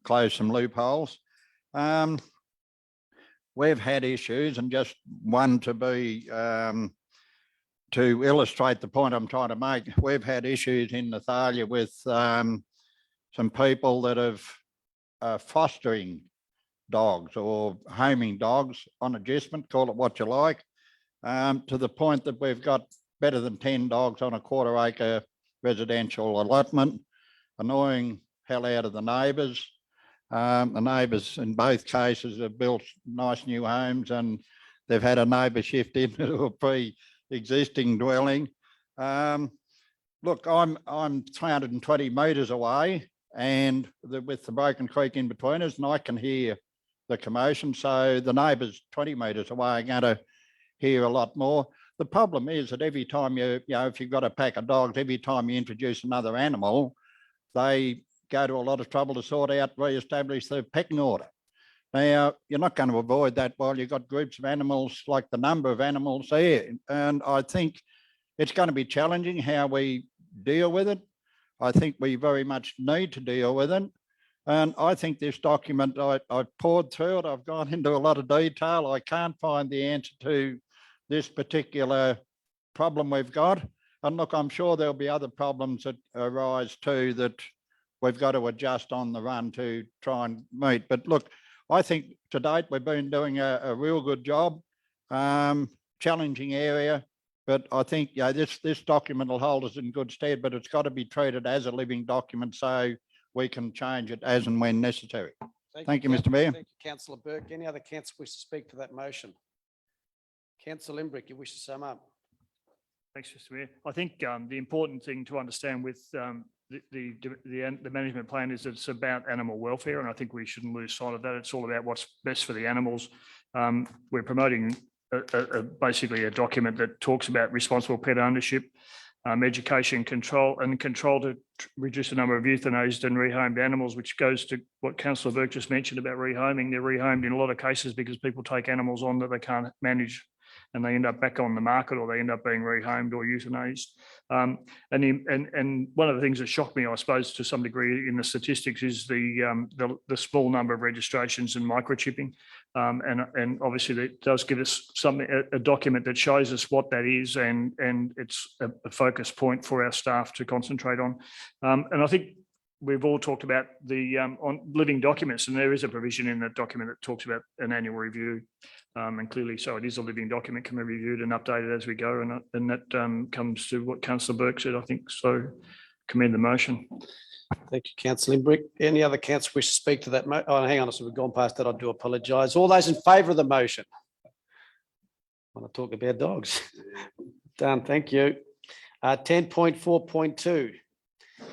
close some loopholes. We've had issues, and just one to be to illustrate the point I'm trying to make, we've had issues in Nathalia with some people that have fostering dogs or homing dogs on adjustment, call it what you like, to the point that we've got better than 10 dogs on a quarter-acre residential allotment, annoying hell out of the neighbours. The neighbours in both cases have built nice new homes and they've had a neighbour shift into a pre-existing dwelling. Look, I'm 320 metres away and with the Broken Creek in between us, and I can hear the commotion. So the neighbours 20 metres away are going to hear a lot more. The problem is that every time if you've got a pack of dogs, every time you introduce another animal, they go to a lot of trouble to sort out, re-establish the pecking order. Now, you're not going to avoid that while you've got groups of animals, like the number of animals there. And I think it's going to be challenging how we deal with it. I think we very much need to deal with it. And I think this document, I've poured through it. I've gone into a lot of detail. I can't find the answer to this particular problem we've got. And look, I'm sure there'll be other problems that arise too that we've got to adjust on the run to try and meet. But look, I think to date we've been doing a real good job. Challenging area, but I think this document will hold us in good stead, but it's got to be treated as a living document so we can change it as and when necessary. Thank you, Mr. Mayor. Thank you, Councillor Burke. Any other councillor wish to speak to that motion? Councillor Limbrick, you wish to sum up? Thanks, Mr. Mayor. I think the important thing to understand with the management plan is that it's about animal welfare, and I think we shouldn't lose sight of that. It's all about what's best for the animals. We're promoting basically a document that talks about responsible pet ownership, education, control to reduce the number of euthanized and rehomed animals, which goes to what Councillor Burke just mentioned about rehoming. They're rehomed in a lot of cases because people take animals on that they can't manage and they end up back on the market, or they end up being rehomed or euthanized. And one of the things that shocked me, I suppose, to some degree in the statistics is the small number of registrations and microchipping. And obviously that does give us a document that shows us what that is, and it's a focus point for our staff to concentrate on. And I think we've all talked about the on living documents, and there is a provision in that document that talks about an annual review. And clearly, so it is a living document, can be reviewed and updated as we go. And that comes to what Councillor Burke said, I think. So commend the motion. Thank you, Councillor Limbrick. Any other councillor wish to speak to that? Oh, hang on, so we've gone past that. I do apologise. All those in favour of the motion? I want to talk about dogs. Done, thank you. 10.4.2.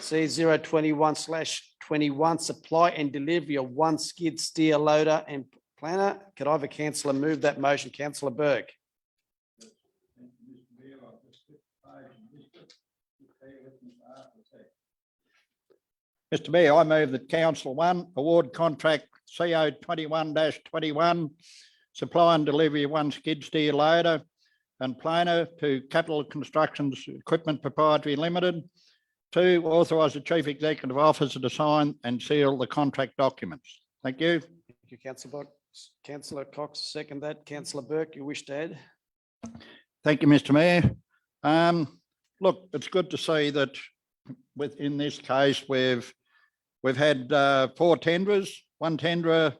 C021/21 supply and delivery of one skid steer loader and planner. Could I have a councillor move that motion? Councillor Burke. Mr. Mayor, I move that Council 1 award contract CO 21-21 supply and delivery of one skid steer loader and planer to Capital Constructions Equipment Proprietary Limited. 2, authorise the Chief Executive Officer to sign and seal the contract documents. Thank you. Thank you, Councillor Burke. Councillor Cox, second that. Councillor Burke, you wish to add? Thank you, Mr. Mayor. Look, it's good to see that in this case we've had 4 tenderers, one tenderer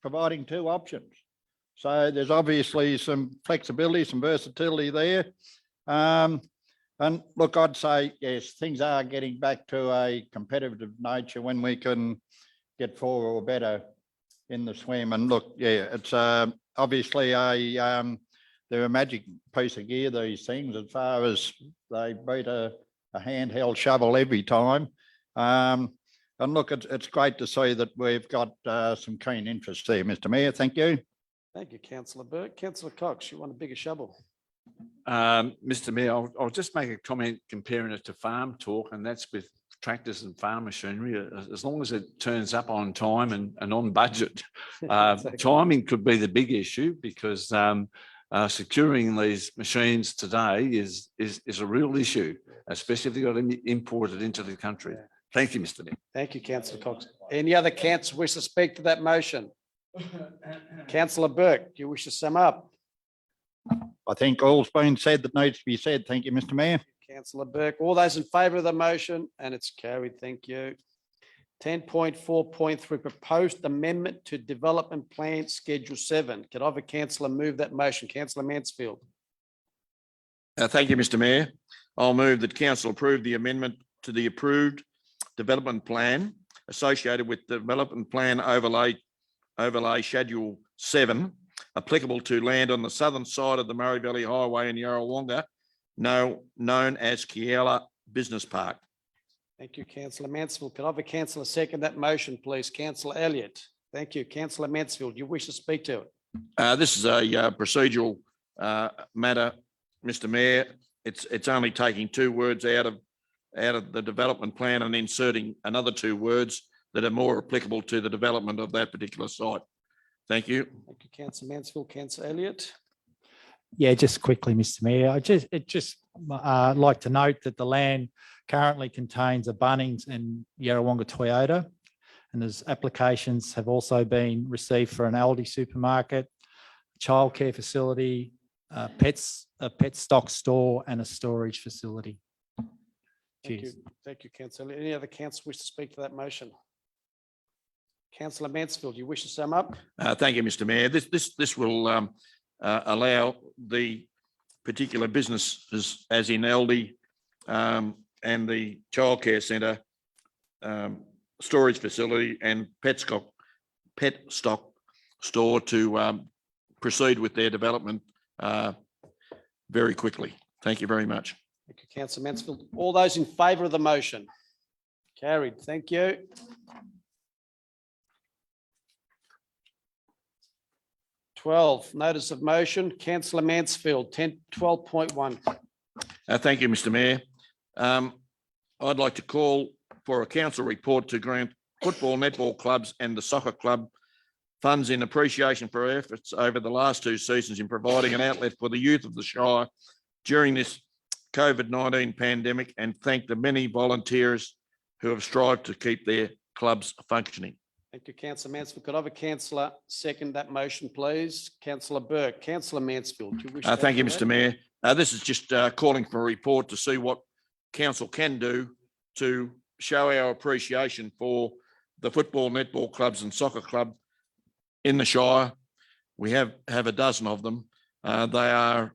providing 2 options. So there's obviously some flexibility, some versatility there. And look, I'd say, yes, things are getting back to a competitive nature when we can get 4 or better in the swim. And look, yeah, it's obviously they're a magic piece of gear, these things, as far as they beat a handheld shovel every time. And look, it's great to see that we've got some keen interest there, Mr. Mayor. Thank you. Thank you, Councillor Burke. Councillor Cox, you want a bigger shovel? Mr. Mayor, I'll just make a comment comparing it to farm talk, and that's with tractors and farm machinery. As long as it turns up on time and on budget. Exactly. Timing could be the big issue, because securing these machines today is a real issue, especially if they've got to import it into the country. Thank you, Mr. Mayor. Thank you, Councillor Cox. Any other councillor wish to speak to that motion? Councillor Burke, do you wish to sum up? I think all's been said that needs to be said. Thank you, Mr. Mayor. Councillor Burke, all those in favour of the motion, and it's carried. Thank you. 10.4.3 proposed amendment to development plan schedule 7. Could I have a councillor move that motion? Councillor Mansfield. Thank you, Mr. Mayor. I'll move that council approve the amendment to the approved development plan associated with Development Plan Overlay Schedule 7, applicable to land on the southern side of the Murray Valley Highway in Yarrawonga, known as Kiela Business Park. Thank you, councillor Mansfield. Could I have a councillor second that motion, please? Councillor Elliott. Thank you. Councillor Mansfield, you wish to speak to it? This is a procedural matter, Mr. Mayor. It's only taking 2 words out of the development plan and inserting another 2 words that are more applicable to the development of that particular site. Thank you. Thank you, councillor Mansfield. Councillor Elliott. Yeah, just quickly, Mr. Mayor, I'd like to note that the land currently contains a Bunnings and Yarrawonga Toyota, and there's applications have also been received for an Aldi supermarket, childcare facility, a pet stock store, and a storage facility. Thank you. Cheers. Thank you, councillor. Any other councillors wish to speak to that motion? Councillor Mansfield, you wish to sum up? Thank you, Mr. Mayor. This will allow the particular businesses, as in Aldi and the childcare centre, storage facility, and pet stock store to proceed with their development very quickly. Thank you very much. Thank you, councillor Mansfield. All those in favour of the motion? Carried. Thank you. Notice of motion. Councillor Mansfield, 12.1. Thank you, Mr. Mayor. I'd like to call for a council report to grant football, netball clubs and the soccer club funds in appreciation for efforts over the last 2 seasons in providing an outlet for the youth of the Shire during this COVID-19 pandemic, and thank the many volunteers who have strived to keep their clubs functioning. Thank you, councillor Mansfield. Could I have a councillor second that motion, please? Councillor Burke. Councillor Mansfield, do you wish to Thank you, add to Mr. Mayor. This is just calling for a report to see what council can do to show our appreciation for the football, netball clubs and soccer club in the Shire. We have a dozen of them. They are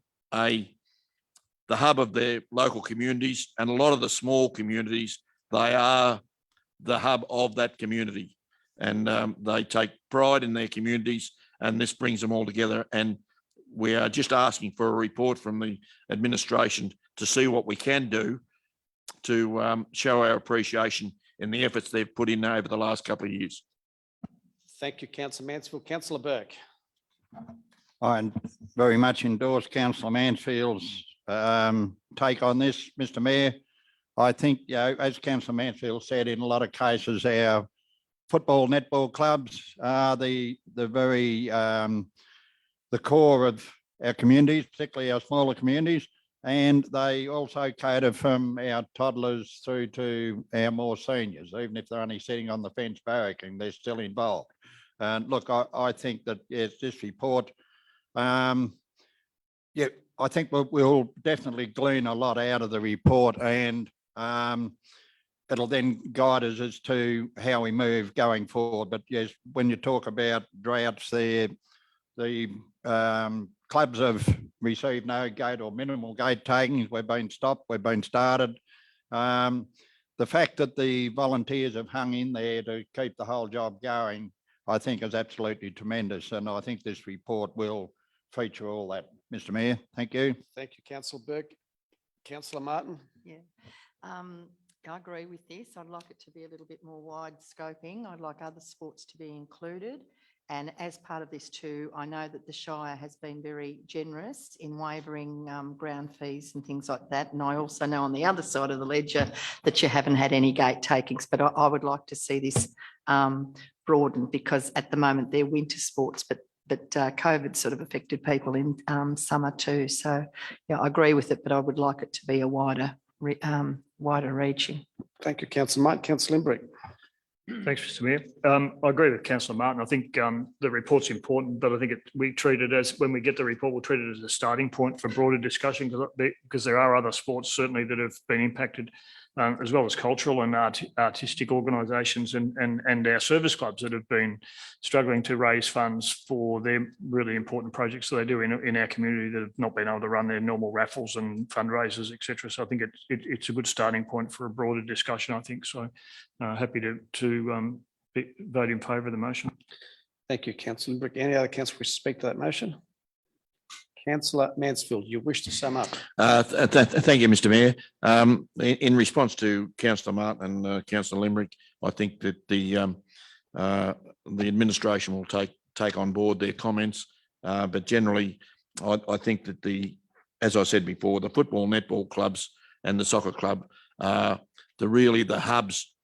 the hub of their local communities, and a lot of the small communities, they are the hub of that community. And they take pride in their communities, and this brings them all together. And we are just asking for a report from the administration to see what we can do to show our appreciation in the efforts they've put in over the last couple of years. Thank you, councillor Mansfield. Councillor Burke. I very much endorse councillor Mansfield's take on this, Mr. Mayor. I think, as councillor Mansfield said, in a lot of cases, our football, netball clubs are the core of our communities, particularly our smaller communities, and they also cater from our toddlers through to our more seniors. Even if they're only sitting on the fence barracking, they're still involved. And look, I think that, yes, this report, I think we'll definitely glean a lot out of the report, and it'll then guide us as to how we move going forward. But yes, when you talk about droughts, the clubs have received no gate or minimal gate takings. We've been stopped, we've been started. The fact that the volunteers have hung in there to keep the whole job going, I think is absolutely tremendous. And I think this report will feature all that, Mr. Mayor. Thank you. Thank you, councillor Burke. Councillor Martin. Yeah. I agree with this. I'd like it to be a little bit more wide scoping. I'd like other sports to be included. And as part of this too, I know that the Shire has been very generous in waiving ground fees and things like that. And I also know on the other side of the ledger that you haven't had any gate takings, but I would like to see this broadened, because at the moment they're winter sports, but COVID sort of affected people in summer too. So yeah, I agree with it, but I would like it to be a wider reaching. Thank you, councillor Martin. Councillor Limbrick. Thanks, Mr. Mayor. I agree with councillor Martin. I think the report's important, but I think we treat it as, when we get the report, we'll treat it as a starting point for broader discussion, because there are other sports certainly that have been impacted. as well as cultural and artistic organisations and our service clubs that have been struggling to raise funds for their really important projects that they do in our community that have not been able to run their normal raffles and fundraisers, etc. So I think it's a good starting point for a broader discussion, I think. So happy to vote in favour of the motion. Thank you, Councillor Brick. Any other councillor wish to speak to that motion? Councillor Mansfield, you wish to sum up? Thank you, Mr. Mayor. In response to Councillor Martin and Councillor Limerick, I think that the administration will take on board their comments. But generally, I think that as I said before, the football, netball clubs and the soccer club are really the hubs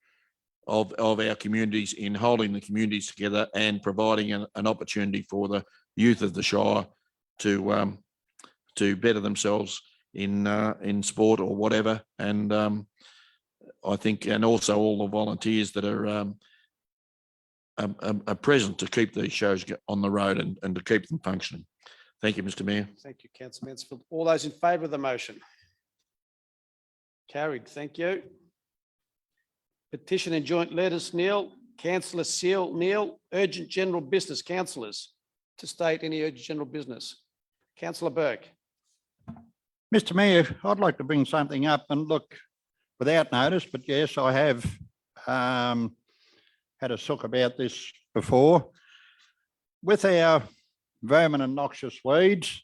of our communities in holding the communities together and providing an opportunity for the youth of the Shire to better themselves in sport or whatever. And I think, and also all the volunteers that are present to keep these shows on the road and to keep them functioning. Thank you, Mr. Mayor. Thank you, Councillor Mansfield. All those in favour of the motion? Carried. Thank you. Petition and joint letters, Neil. Councillor Seal, Neil. Urgent general business, councillors, to state any urgent general business. Councillor Burke. Mr. Mayor, I'd like to bring something up, and look, without notice, but yes, I have had a sook about this before. With our vermin and noxious weeds,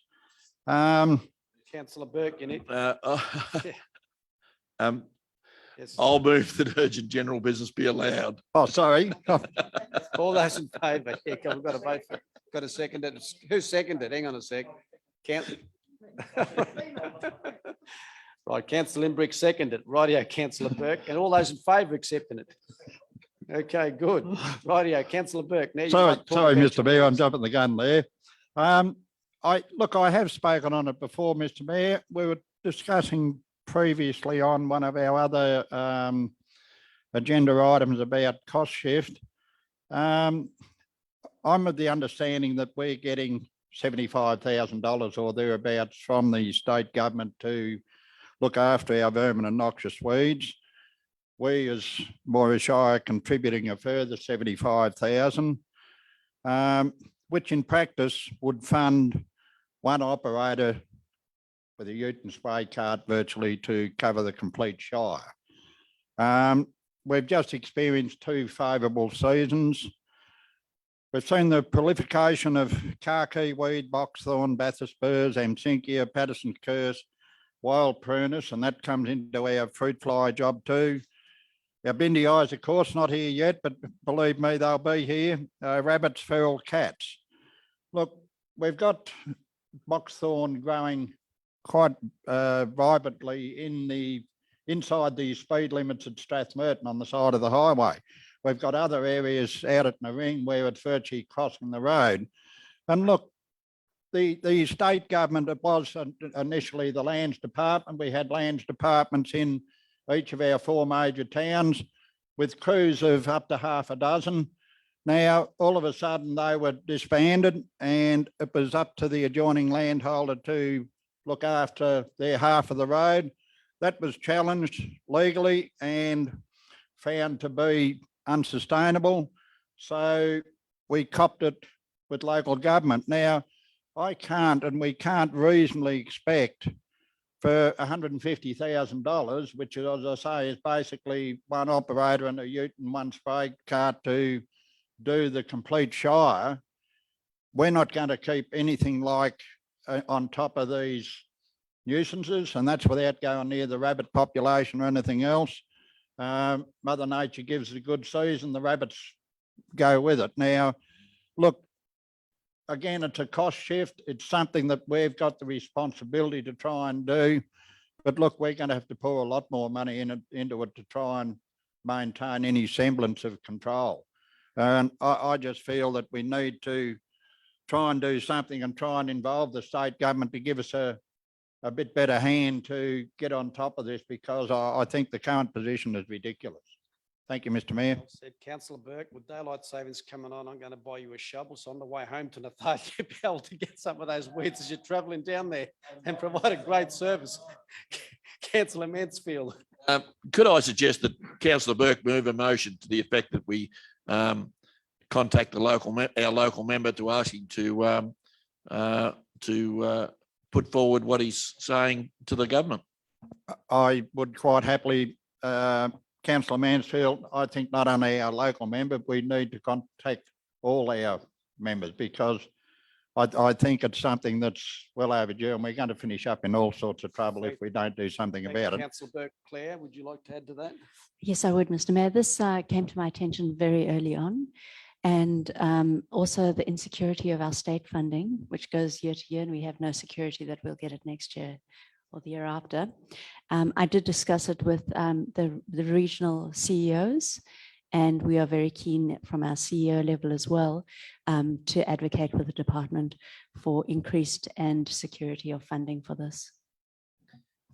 Councillor Burke, you need. Yes. I'll move that urgent general business be allowed. oh, sorry. All those in favour? Yeah, we've got to vote for. Got to second it. Who seconded? Hang on a sec. Right, Councillor Limbrick seconded. Rightio, Councillor Burke, and all those in favour accepting it. Okay, good. Rightio, Councillor Burke. Now you Sorry, might talk about Mr. Mayor, your I'm jumping the gun there. I have spoken on it before, Mr. Mayor. We were discussing previously on one of our other agenda items about cost shift. I'm of the understanding that we're getting $75,000 or thereabouts from the state government to look after our vermin and noxious weeds. We as Moira Shire are contributing a further $75,000, which in practice would fund one operator with a ute and spray cart virtually to cover the complete Shire. We've just experienced 2 favourable seasons. We've seen the proliferation of khaki weed, boxthorn, Bathurst burrs, Amsinkia, Patterson's curse, wild prunus, and that comes into our fruit fly job too. Our bindi eyes, of course, not here yet, but believe me, they'll be here. Rabbits, feral cats. Look, we've got boxthorn growing quite vibrantly inside the speed limits at Strathmerton on the side of the highway. We've got other areas out at Naring where it's virtually crossing the road. And look, the state government, it was initially the Lands Department. We had Lands Departments in each of our 4 major towns with crews of up to half a dozen. Now, all of a sudden they were disbanded and it was up to the adjoining landholder to look after their half of the road. That was challenged legally and found to be unsustainable. So we copped it with local government. Now, I can't, and we can't reasonably expect for $150,000, which is, as I say, is basically one operator and a ute and one spray cart to do the complete Shire. We're not going to keep anything like on top of these nuisances, and that's without going near the rabbit population or anything else. Mother Nature gives a good season, the rabbits go with it. Now, look, again, it's a cost shift. It's something that we've got the responsibility to try and do. But look, we're going to have to pour a lot more money into it to try and maintain any semblance of control. And I just feel that we need to try and do something and try and involve the state government to give us a bit better hand to get on top of this, because I think the current position is ridiculous. Thank you, Mr. Mayor. Well said, Councillor Burke. With daylight savings coming on, I'm going to buy you a shovel. So on the way home to Nathalia, you'll be able to get some of those weeds as you're travelling down there and provide a great service. Councillor Mansfield. Could I suggest that councillor Burke move a motion to the effect that we contact the our local member to ask him to put forward what he's saying to the government? I would quite happily, councillor Mansfield, I think not only our local member, we need to contact all our members, because I think it's something that's well overdue, and we're going to finish up in all sorts of trouble if we don't do something Thank you, about it. Councillor Burke. Claire, would you like to add to that? Yes, I would, Mr. Mayor. This came to my attention very early on. And also the insecurity of our state funding, which goes year to year, and we have no security that we'll get it next year or the year after. I did discuss it with the regional CEOs, and we are very keen from our CEO level as well to advocate with the department for increased and security of funding for this.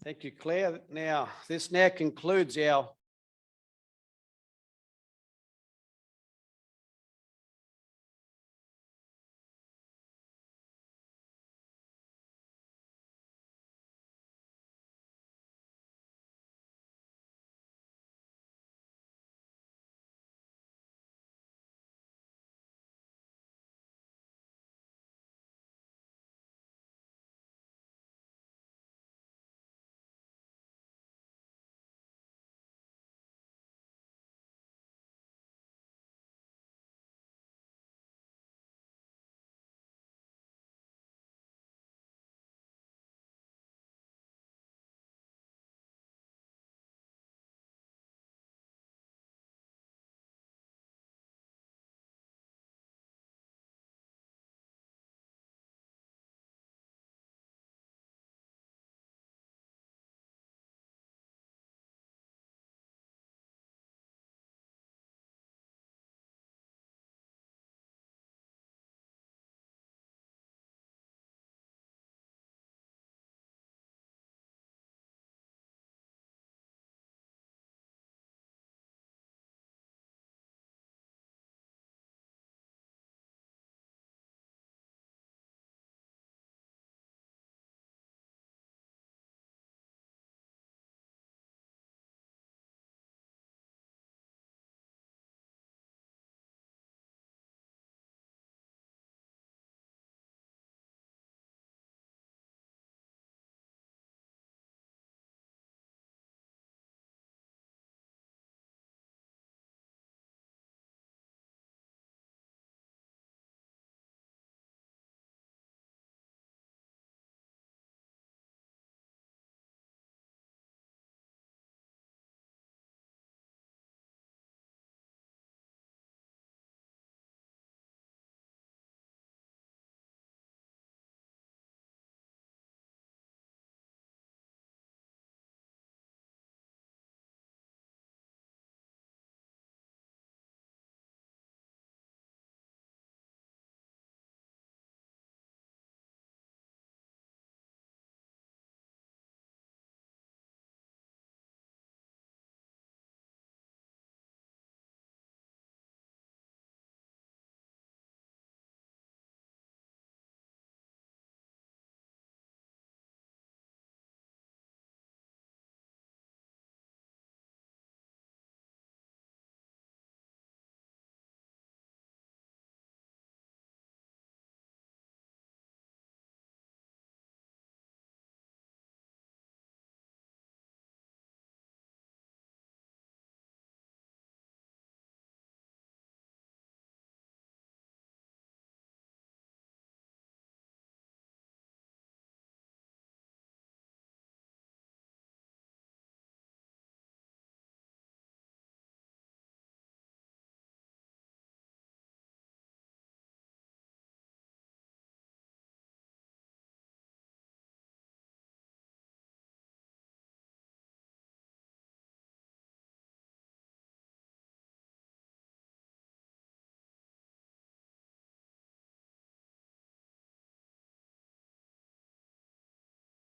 Thank you, Claire. Now, this now concludes our